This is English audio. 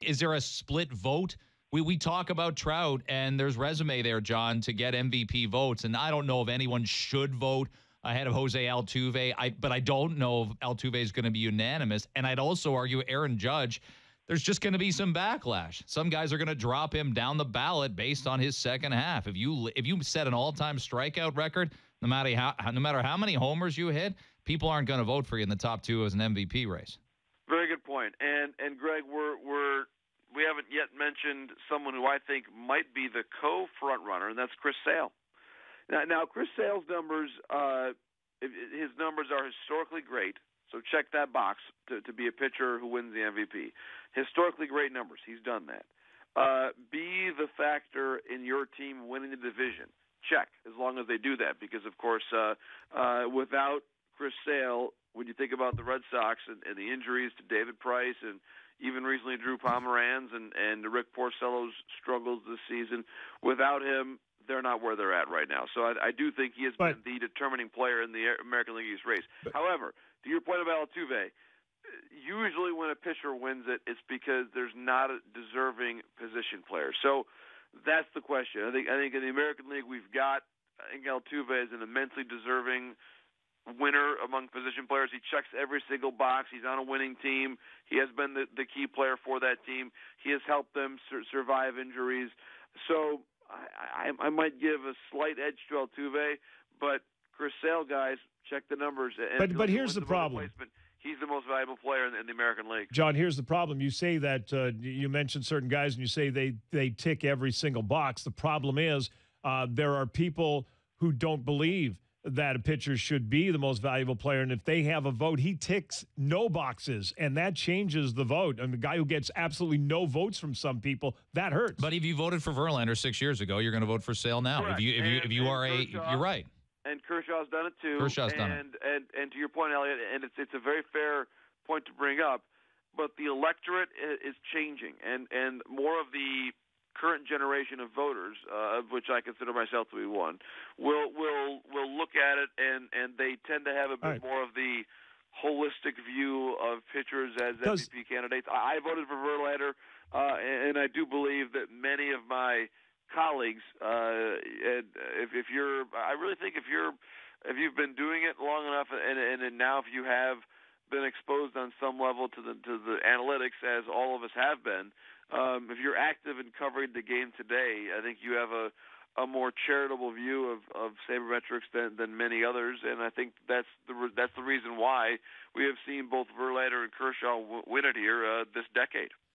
Is there a split vote? We talk about Trout, and there's resume there, John, to get MVP votes, and I don't know if anyone should vote ahead of Jose Altuve, but I don't know if Altuve is going to be unanimous, and I'd also argue Aaron Judge, there's just going to be some backlash. Some guys are going to drop him down the ballot based on his second half. If you set an all-time strikeout record, no matter how many homers you hit, people aren't going to vote for you in the top two as an MVP race. Very good point. And Greg, we haven't yet mentioned someone who I think might be the co-front runner, and that's Chris Sale. Now Chris Sale's numbers, his numbers are historically great. So check that box to be a pitcher who wins the MVP. Historically great numbers. He's done that. Be the factor in your team winning the division. Check, as long as they do that. Because, of course, without Chris Sale, when you think about the Red Sox and the injuries to David Price and even recently Drew Pomeranz and Rick Porcello's struggles this season, without him, they're not where they're at right now. So I do think he has been the determining player in the American League East race. However, to your point about Altuve, usually when a pitcher wins it, it's because there's not a deserving position player. So that's the question. I think in the American League I think Altuve is an immensely deserving winner among position players. He checks every single box. He's on a winning team. He has been the key player for that team. He has helped them survive injuries. So I might give a slight edge to Altuve, but Chris Sale, guys, check the numbers. And but here's the problem. He's the most valuable player in the American League. John, here's the problem. You say that you mentioned certain guys, and you say they tick every single box. The problem is there are people who don't believe that a pitcher should be the most valuable player, and if they have a vote, he ticks no boxes, and that changes the vote. And the guy who gets absolutely no votes from some people, that hurts. But if you voted for Verlander 6 years ago, you're going to vote for Sale now. Correct. If you are Kershaw, you're right. And Kershaw's done it too. Kershaw's done it. And to your point, Elliot, and it's a very fair point to bring up, but the electorate is changing, and more of the current generation of voters, of which I consider myself to be one, will look at it, and they tend to have a bit more of the holistic view of pitchers as MVP candidates. I voted for Verlander, and I do believe that many of my colleagues, I really think if you've been doing it long enough, and now if you have been exposed on some level to the analytics, as all of us have been, if you're active in covering the game today, I think you have a more charitable view of sabermetrics than many others, and I think that's the reason why we have seen both Verlander and Kershaw win it here this decade.